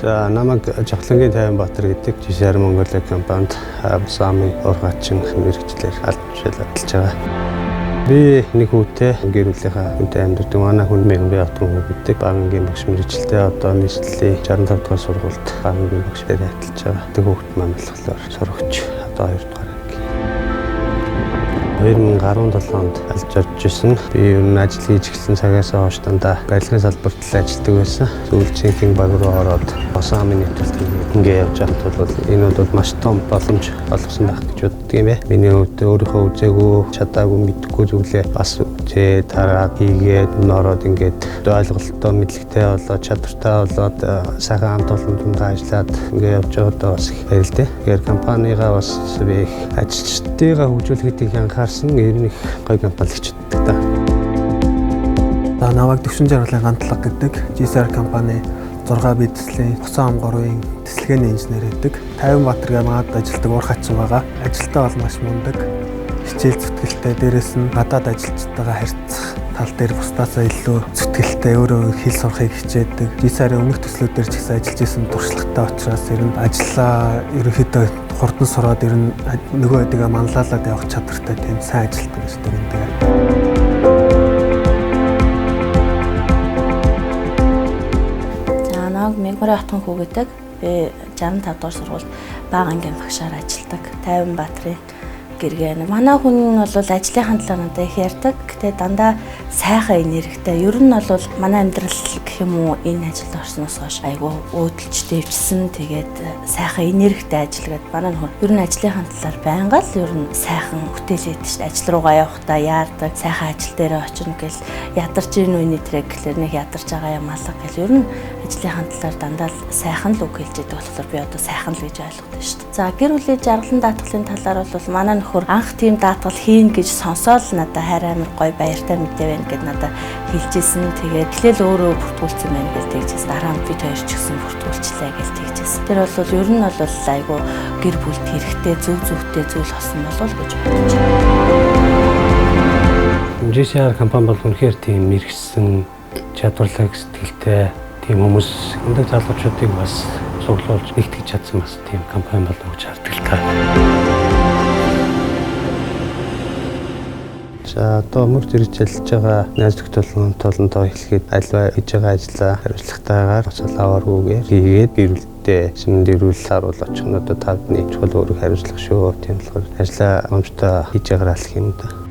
За намайг Жавхлангийн Тайванбаатар гэдэг GCR Mongolia компанид самын ургачин мэргэжлэр албажил ажиллаж байгаа. Би нэг хүүтэй гэр бүлийнхаа хүнтэй амьдардаг. Манай хүн Мөнгөний хотын хүү гэдэг багангийн багш мэргэжилтэй одоо нийслэлийн 65 дугаар сургуульд багангийн багшаар ажиллаж байгаа. Тэг хүүхд маань болохоор сурагч одоо 2 дугаар 2017 онд алж орж исэн. Би ер нь ажил хийж эхэлсэн цагаас хойш дандаа барилгын салбарт л ажилладаг байсан. Сүүлчийнхэн баг руу ороод босоо амын нэвтрүүлгийг ингээ явж байхад бол энэ бол маш том боломж олгосон байх гэж боддөг юм бэ. Миний хувьд өөрийнхөө үзээгүй, чадаагүй, мэдхгүй зүйлээ бас үзээ тараад хийгээд нөрөөд ингээд ойлголттой, мэдлэгтэй болоод, чадвартай болоод сайхан хамт олон тундаа ажиллаад ингээ явж байгаадаа бас их баярлалаа. Тэгэхээр компанийгаа бас би ажилчдыгаа хөгжүүлэхэд анхаарсан ер нь их гоё компани гэж боддог та. За намайг Төвшин Жаргалын гантлаг гэдэг GCR компани 6 бие төслийн Хоцон ам 3-ын тэслэгээний инженер гэдэг. Тайванбаатар гэмаад ажилтдаг ур хачин байгаа. Ажилтаа бол маш мундаг. Хичээл зүтгэлтэй, дээрэс нь гадаад ажилчдаагаа харьцах тал дээр бусдаасаа илүү зүтгэлтэй, өөрөө хэл сурахыг хичээдэг. GCR-ийн өмнөх төслүүдээр ч гэсэн ажиллаж исэн туршлагатай учраас ер нь ажиллаа ерөнхийдөө хурдан сураад ер нь нөгөө хэдийгээ манлайлаад явах чадвартай тийм сайн ажилтдаг гэж дүгнэдэг. Мөнгөний хотын хүү гэдэг. Би 65 дугаар сургуульд багангийн багшаар ажилладаг. Тайванбаатарын гэргэн. Манай хүн нь бол ажлынхаа талаар надад их ярьдаг. Гэтэ дандаа сайхан энергитэй. Ер нь бол манай амьдрал гэх юм уу энэ ажилд орсноос хойш айгүй өөдөлж дэвжсэн. Тэгээд сайхан энергитэй ажиллагаад манай хүн ер нь ажлынхаа талаар байнга л ер нь сайхан бүтээлээд шүү дээ. Ажил руугаа явахдаа яардаг, сайхан ажил дээрээ очино гэл ядарч ийн үний трек гэхэлэр нэг ядарч байгаа юм алга гэл ер нь ажлынхаа талаар дандаа л сайхан л үг хэлж идэг болохоор би одоо сайхан л гэж ойлгодог шүү дээ. За гэр бүлийн жаргалан даатгалын талаар бол манай нөхөр анх тийм даатгал хийн гэж сонсоод надад хайр амар гоё баяртай мэдээ байна гэд надад хэлжсэн. Тэгээд эхлээл өөрөө бүртгүүлсэн байна гэж тэгжсэн. Дараа нь бид хоёр ч гэсэн бүртгүүлчлээ гэж тэгжсэн. Тэр бол ер нь бол айгу гэр бүлд хэрэгтэй зөвхтэй зүйл болсон болов гэж бодож байна. GCR компани бол үнэхээр тийм мэргэжсэн чадварлаг сэтгэлтэй тийм хүмүүс өндөр залуучуудыг бас цуглуулж нэгтгэж чадсан бас тийм компани болов гэж хардаг л та. За одоо мөр зэрэг ажиллаж байгаа найз нөхдөд эхлэхэд альва хийж байгаа ажлаа хариуцлагатайгаар салааваргүйгээр хийгээд гэр бүлтэй сэмэн дэрүүл харуул очих нь одоо та бидний чухал үүрэг хариуцлага шүү. Тийм болохоор ажлаа гомжтой хийж байгаарай гэх юм да.